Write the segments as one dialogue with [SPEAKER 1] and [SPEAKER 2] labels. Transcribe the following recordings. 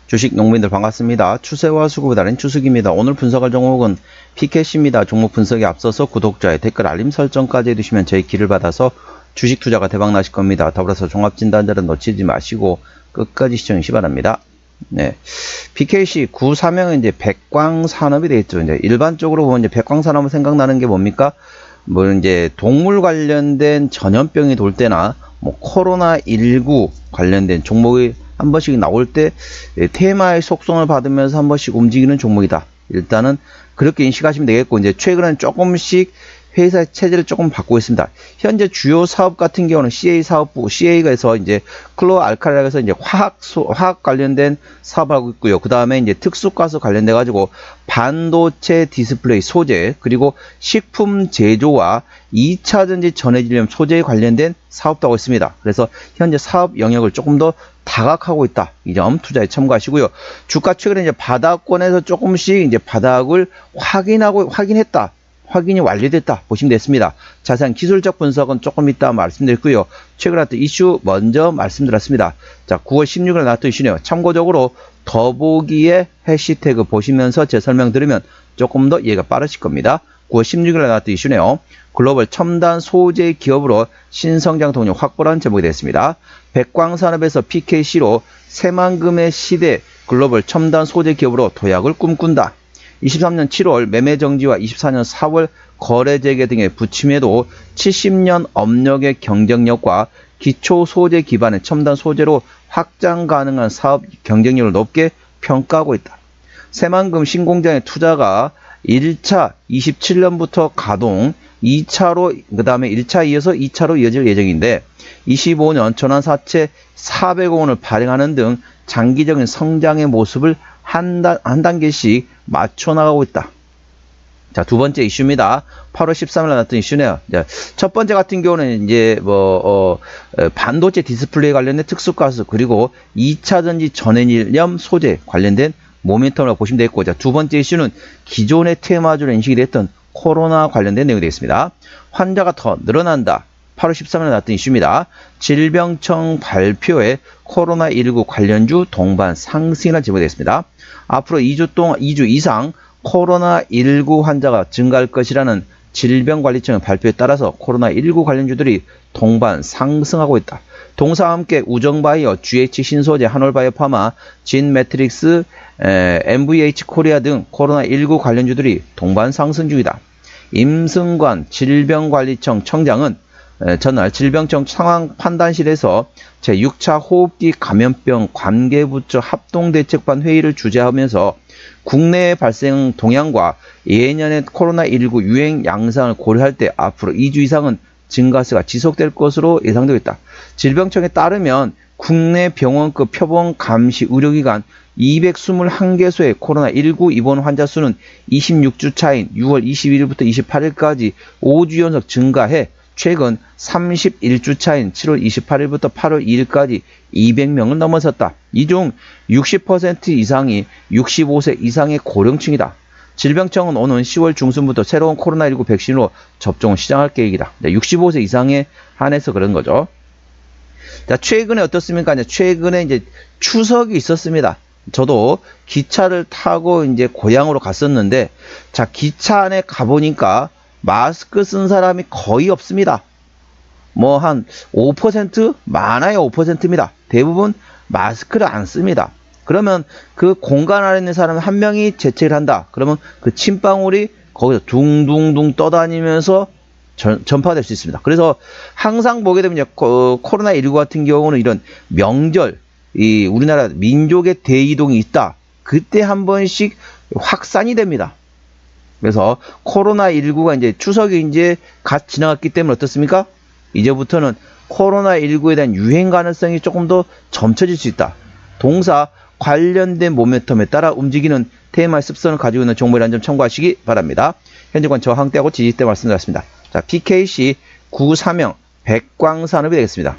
[SPEAKER 1] 주식 농민들 반갑습니다. 추세와 수급에 달인 추석입니다. 오늘 분석할 종목은 PKC입니다. 종목 분석에 앞서서 구독자의 댓글 알림 설정까지 해두시면 저희 길을 받아서 주식 투자가 대박 나실 겁니다. 더불어서 종합진단자는 놓치지 마시고 끝까지 시청해 주시기 바랍니다. 네. PKC 구사명은 이제 백광산업이 되겠죠. 이제 일반적으로 보면 이제 백광산업은 생각나는 게 뭡니까? 뭐 이제 동물 관련된 전염병이 돌 때나 뭐 코로나19 관련된 종목이 한 번씩 나올 때 테마의 속성을 받으면서 한 번씩 움직이는 종목이다. 일단은 그렇게 인식하시면 되겠고, 이제 최근에는 조금씩 회사의 체제를 조금 바꾸고 있습니다. 현재 주요 사업 같은 경우는 CA 사업부, CA가 해서 이제 클로알칼리라고 해서 이제 화학 관련된 사업을 하고 있고요. 그 다음에 이제 특수가스 관련돼 가지고 반도체 디스플레이 소재, 그리고 식품 제조와 2차 전지 전해질염 소재에 관련된 사업도 하고 있습니다. 그래서 현재 사업 영역을 조금 더 다각하고 있다. 이 점 투자에 참고하시고요. 주가 최근에 이제 바닥권에서 조금씩 이제 바닥을 확인했다. 확인이 완료됐다 보시면 됐습니다. 자세한 기술적 분석은 조금 이따 말씀드렸고요. 최근 나왔던 이슈 먼저 말씀드렸습니다. 자, 9월 16일 나왔던 이슈네요. 참고적으로 더보기에 해시태그 보시면서 제 설명 들으면 조금 더 이해가 빠르실 겁니다. 9월 16일 나왔던 이슈네요. 글로벌 첨단 소재 기업으로 신성장 동력 확보라는 제목이 되었습니다. 백광산업에서 PKC로 새만금의 시대 글로벌 첨단 소재 기업으로 도약을 꿈꾼다. 23년 7월 매매 정지와 24년 4월 거래 재개 등의 부침에도 70년 업력의 경쟁력과 기초 소재 기반의 첨단 소재로 확장 가능한 사업 경쟁력을 높게 평가하고 있다. 새만금 신공장의 투자가 1차 27년부터 가동, 2차로 그 다음에 1차 이어서 2차로 이어질 예정인데 25년 전환사채 400억 원을 발행하는 등 장기적인 성장의 모습을 한 단계씩 맞춰 나가고 있다. 자, 두 번째 이슈입니다. 8월 13일 나왔던 이슈네요. 첫 번째 같은 경우는 이제 반도체 디스플레이 관련된 특수가스, 그리고 2차 전지 전해질염 소재 관련된 모멘텀이라고 보시면 되겠고, 자, 두 번째 이슈는 기존의 테마주로 인식이 됐던 코로나 관련된 내용이 되겠습니다. 환자가 더 늘어난다. 8월 13일 나왔던 이슈입니다. 질병청 발표에 코로나19 관련주 동반 상승이라는 제목이 되겠습니다. 앞으로 2주 이상 코로나19 환자가 증가할 것이라는 질병관리청의 발표에 따라서 코로나19 관련주들이 동반 상승하고 있다. 동사와 함께 우정바이오, GH신소재, 한올바이오파마, 진매트릭스, MVH 코리아 등 코로나19 관련주들이 동반 상승 중이다. 임승관 질병관리청 청장은 전날 질병청 상황판단실에서 제6차 호흡기 감염병 관계부처 합동대책반 회의를 주재하면서 국내에 발생 동향과 예년의 코로나19 유행 양상을 고려할 때 앞으로 2주 이상은 증가세가 지속될 것으로 예상되고 있다. 질병청에 따르면 국내 병원급 표본 감시 의료기관 221개소의 코로나19 입원 환자 수는 26주 차인 6월 21일부터 28일까지 5주 연속 증가해 최근 31주 차인 7월 28일부터 8월 2일까지 200명을 넘어섰다. 이 중 60% 이상이 65세 이상의 고령층이다. 질병청은 오는 10월 중순부터 새로운 코로나19 백신으로 접종을 시작할 계획이다. 65세 이상에 한해서 그런 거죠. 자, 최근에 어떻습니까? 최근에 이제 추석이 있었습니다. 저도 기차를 타고 이제 고향으로 갔었는데, 자, 기차 안에 가보니까 마스크 쓴 사람이 거의 없습니다. 뭐 한 5%? 많아야 5%입니다. 대부분 마스크를 안 씁니다. 그러면 그 공간 안에 있는 사람 한 명이 재채기를 한다. 그러면 그 침방울이 거기서 둥둥둥 떠다니면서 전파될 수 있습니다. 그래서 항상 보게 되면 코로나19 같은 경우는 이런 명절, 이 우리나라 민족의 대이동이 있다. 그때 한 번씩 확산이 됩니다. 그래서 코로나19가 이제 추석이 이제 갓 지나갔기 때문에 어떻습니까? 이제부터는 코로나19에 대한 유행 가능성이 조금 더 점쳐질 수 있다. 동사 관련된 모멘텀에 따라 움직이는 테마의 습성을 가지고 있는 종목이라는 점 참고하시기 바랍니다. 현재권 저항대하고 지지대 말씀드렸습니다. 자, PKC 93형 백광산업이 되겠습니다.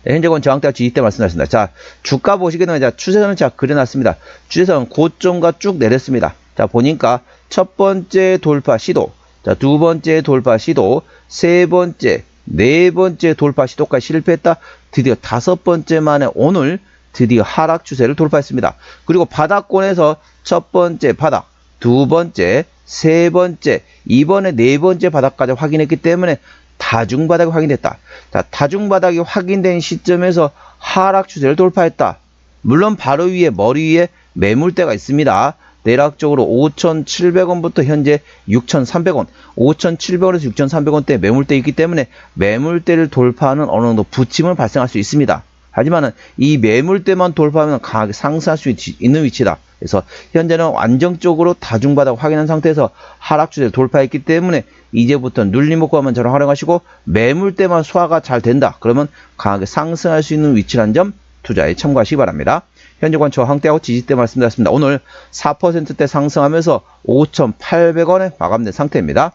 [SPEAKER 1] 네, 현재권 저항대하고 지지대 말씀드렸습니다. 자, 주가 보시게 되면 자, 추세선을 제가 그려놨습니다. 추세선 고점과 쭉 내렸습니다. 자, 보니까 첫 번째 돌파 시도, 자, 두 번째 돌파 시도, 세 번째, 네 번째 돌파 시도까지 실패했다. 드디어 다섯 번째 만에 오늘 드디어 하락 추세를 돌파했습니다. 그리고 바닥권에서 첫 번째 바닥, 두 번째, 세 번째, 이번에 네 번째 바닥까지 확인했기 때문에 다중바닥이 확인됐다. 자, 다중바닥이 확인된 시점에서 하락 추세를 돌파했다. 물론 바로 위에 머리 위에 매물대가 있습니다. 대략적으로 5,700원부터 현재 6,300원, 5,700원에서 6,300원대 매물대 있기 때문에 매물대를 돌파하는 어느 정도 부침은 발생할 수 있습니다. 하지만은 이 매물대만 돌파하면 강하게 상승할 수 있는 위치다. 그래서 현재는 안정적으로 다중바닥 확인한 상태에서 하락 추세를 돌파했기 때문에 이제부터 눌림목과 저를 활용하시고 매물대만 소화가 잘 된다. 그러면 강하게 상승할 수 있는 위치라는 점 투자에 참고하시기 바랍니다. 현재권 저항대하고 지지대 말씀드렸습니다. 오늘 4%대 상승하면서 5,800원에 마감된 상태입니다.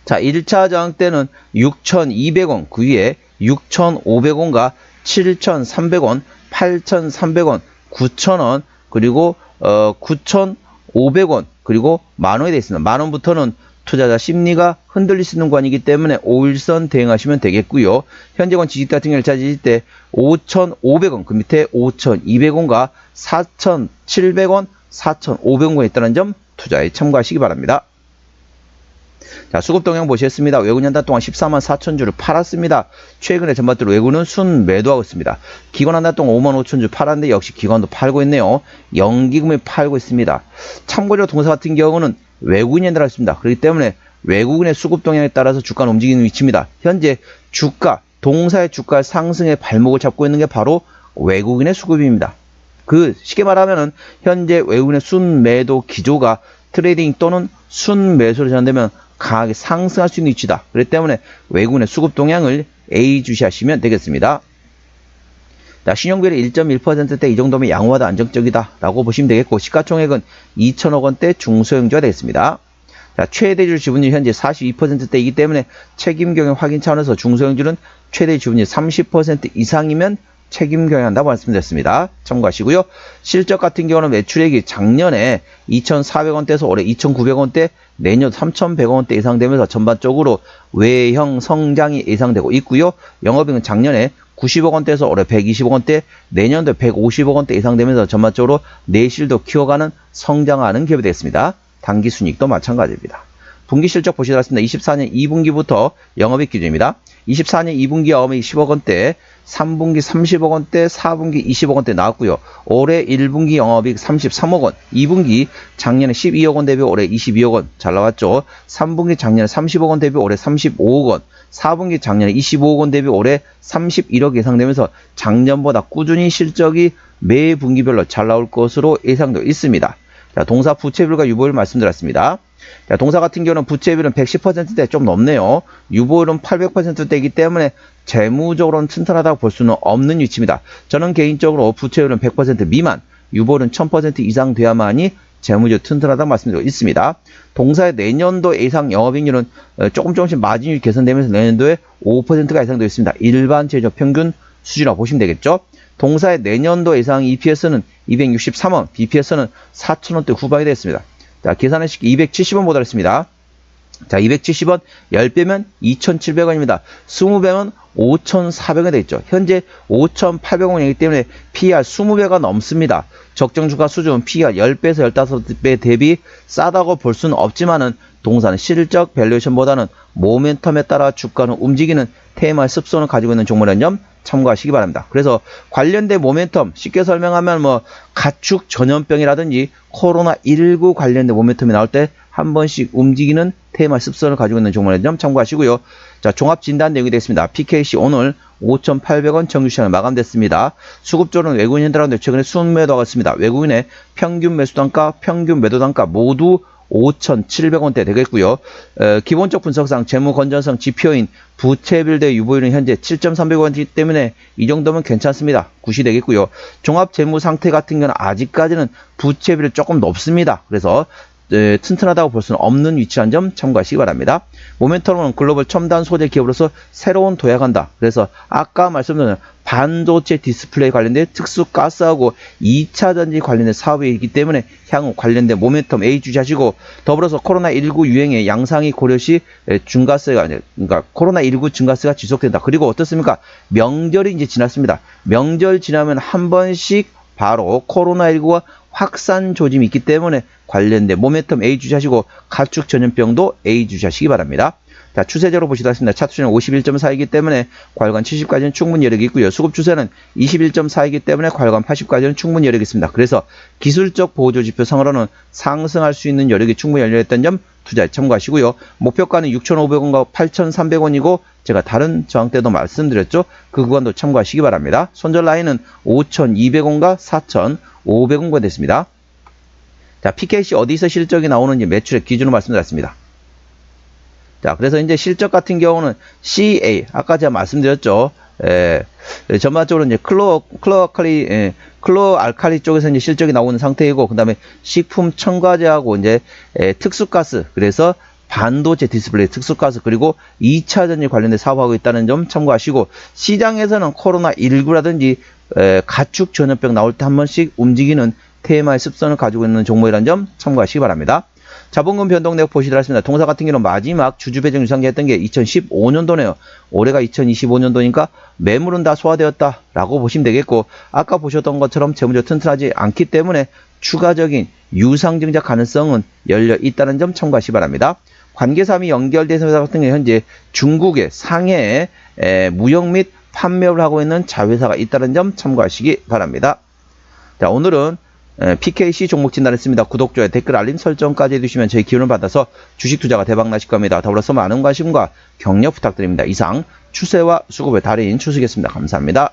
[SPEAKER 1] 자, 1차 저항대는 6,200원, 그 위에 6,500원과 7,300원, 8,300원, 9,000원, 그리고 9,500원, 그리고 만원이 되어 있습니다. 만원부터는 투자자 심리가 흔들릴 수 있는 구간이기 때문에 5일선 대응하시면 되겠고요. 현재권 지지대 같은 경우 1차 지지대 5,500원, 그 밑에 5,200원과 4,700원, 4,500원에 있다는 점 투자에 참고하시기 바랍니다. 자, 수급 동향 보시겠습니다. 외국인 한 달 동안 14만 4천 주를 팔았습니다. 최근에 전반적으로 외국은 순 매도하고 있습니다. 기관 한 달 동안 5만 5천 주 팔았는데 역시 기관도 팔고 있네요. 연기금이 팔고 있습니다. 참고로 동사 같은 경우는 외국인이 한달 있습니다. 그렇기 때문에 외국인의 수급 동향에 따라서 주가는 움직이는 위치입니다. 현재 주가, 동사의 주가 상승의 발목을 잡고 있는 게 바로 외국인의 수급입니다. 그 쉽게 말하면은 현재 외국인의 순매도 기조가 트레이딩 또는 순매수로 전환되면 강하게 상승할 수 있는 위치다. 그렇기 때문에 외국인의 수급 동향을 예의주시하시면 되겠습니다. 자, 신용비율이 1.1%대 이 정도면 양호하다, 안정적이다 라고 보시면 되겠고, 시가총액은 2천억 원대 중소형주가 되겠습니다. 자, 최대주 지분율 현재 42%대이기 때문에 책임 경영 확인 차원에서 중소형주는 최대 지분율 30% 이상이면 책임 경영한다고 말씀드렸습니다. 참고하시고요. 실적 같은 경우는 매출액이 작년에 2,400원대에서 올해 2,900원대, 내년 3,100원대 예상되면서 전반적으로 외형 성장이 예상되고 있고요. 영업이익은 작년에 90억 원대에서 올해 120억 원대, 내년도 150억 원대 예상되면서 전반적으로 내실도 키워가는 성장하는 기업이 되겠습니다. 당기 순이익도 마찬가지입니다. 분기 실적 보시도록 하겠습니다. 24년 2분기부터 영업이익 기준입니다. 24년 2분기 영업이익 10억 원대, 3분기 30억 원대, 4분기 20억 원대 나왔고요. 올해 1분기 영업이익 33억 원, 2분기 작년에 12억 원 대비 올해 22억 원 잘 나왔죠. 3분기 작년에 30억 원 대비 올해 35억 원, 4분기 작년에 25억 원 대비 올해 31억 예상되면서 작년보다 꾸준히 실적이 매 분기별로 잘 나올 것으로 예상되어 있습니다. 자, 동사 부채비율과 유보율 말씀드렸습니다. 자, 동사 같은 경우는 부채비율은 110%대 좀 넘네요. 유보율은 800%대이기 때문에 재무적으로는 튼튼하다고 볼 수는 없는 위치입니다. 저는 개인적으로 부채율은 100% 미만, 유보율은 1000% 이상 돼야만이 재무적으로 튼튼하다고 말씀드리고 있습니다. 동사의 내년도 예상 영업이익률은 조금씩 마진율이 개선되면서 내년도에 5%가 예상되어 있습니다. 일반 제조 평균 수준이라고 보시면 되겠죠. 동사의 내년도 예상 EPS는 263원, BPS는 4,000원대 후반이 되겠습니다. 자, 계산의 식 270원 보도록 했습니다. 자, 270원 10배면 2,700원입니다. 20배면 5,400원이 되겠죠. 현재 5,800원이기 때문에 PER 20배가 넘습니다. 적정 주가 수준 PER 10배에서 15배 대비 싸다고 볼 수는 없지만은 동사는 실적 밸류에이션보다는 모멘텀에 따라 주가는 움직이는 테마의 습성을 가지고 있는 종목이라는 점 참고하시기 바랍니다. 그래서 관련된 모멘텀 쉽게 설명하면 뭐 가축 전염병이라든지 코로나19 관련된 모멘텀이 나올 때 한 번씩 움직이는 테마 습성을 가지고 있는 종목이라는 점 참고하시고요. 자, 종합 진단 내용이 되겠습니다. PKC 오늘 5,800원 정규시장에 마감됐습니다. 수급적으로는 외국인 현대라는데 최근에 순매도가 있습니다. 외국인의 평균 매수 단가, 평균 매도 단가 모두 5,700원대 되겠고요. 기본적 분석상 재무 건전성 지표인 부채비율 대 유보율은 현재 7.300원이기 때문에 이 정도면 괜찮습니다. 굿이 되겠고요. 종합 재무 상태 같은 경우는 아직까지는 부채비율이 조금 높습니다. 그래서 튼튼하다고 볼 수는 없는 위치란 점 참고하시기 바랍니다. 모멘텀은 글로벌 첨단 소재 기업으로서 새로운 도약한다. 그래서 아까 말씀드린 반도체 디스플레이 관련된 특수 가스하고 2차 전지 관련된 사업이 있기 때문에 향후 관련된 모멘텀 A 주시하시고, 더불어서 코로나19 유행의 양상이 고려시 증가세가, 그러니까 코로나19 증가세가 지속된다. 그리고 어떻습니까? 명절이 이제 지났습니다. 명절 지나면 한 번씩 바로 코로나19가 확산 조짐이 있기 때문에 관련된 모멘텀 A 주시하시고, 가축 전염병도 A 주시하시기 바랍니다. 자, 추세적으로 보시다 했습니다. 차트 추세는 51.4이기 때문에 과열관 70까지는 충분히 여력이 있고요. 수급 추세는 21.4이기 때문에 과열관 80까지는 충분히 여력이 있습니다. 그래서 기술적 보조 지표 상으로는 상승할 수 있는 여력이 충분히 열려있다는 점 투자에 참고하시고요. 목표가는 6,500원과 8,300원이고 제가 다른 저항 때도 말씀드렸죠. 그 구간도 참고하시기 바랍니다. 손절 라인은 5,200원과 4,500원가 됐습니다. 자, PKC 어디서 실적이 나오는지 매출의 기준으로 말씀드렸습니다. 자, 그래서 이제 실적 같은 경우는 CA, 아까 제가 말씀드렸죠. 전반적으로 이제 클로어 알칼리 쪽에서 이제 실적이 나오는 상태이고, 그 다음에 식품 첨가제하고 이제 특수가스, 그래서 반도체 디스플레이 특수가스, 그리고 2차 전지 관련된 사업하고 있다는 점 참고하시고, 시장에서는 코로나19라든지 가축 전염병 나올 때 한 번씩 움직이는 테마의 습성을 가지고 있는 종목이라는 점 참고하시기 바랍니다. 자본금 변동 내역 보시도록 하겠습니다. 동사 같은 경우는 마지막 주주 배정 유상기 했던 게 2015년도네요. 올해가 2025년도니까 매물은 다 소화되었다라고 보시면 되겠고, 아까 보셨던 것처럼 재무제표 튼튼하지 않기 때문에 추가적인 유상증자 가능성은 열려 있다는 점 참고하시기 바랍니다. 관계사항이 연결된 회사 같은 경우 현재 중국의 상해에 무역 및 판매를 하고 있는 자회사가 있다는 점 참고하시기 바랍니다. 자, 오늘은 PKC 종목 진단했습니다. 구독, 좋아요, 댓글, 알림 설정까지 해주시면 저희 기운을 받아서 주식 투자가 대박 나실 겁니다. 더불어서 많은 관심과 격려 부탁드립니다. 이상 추세와 수급의 달인 추석이었습니다. 감사합니다.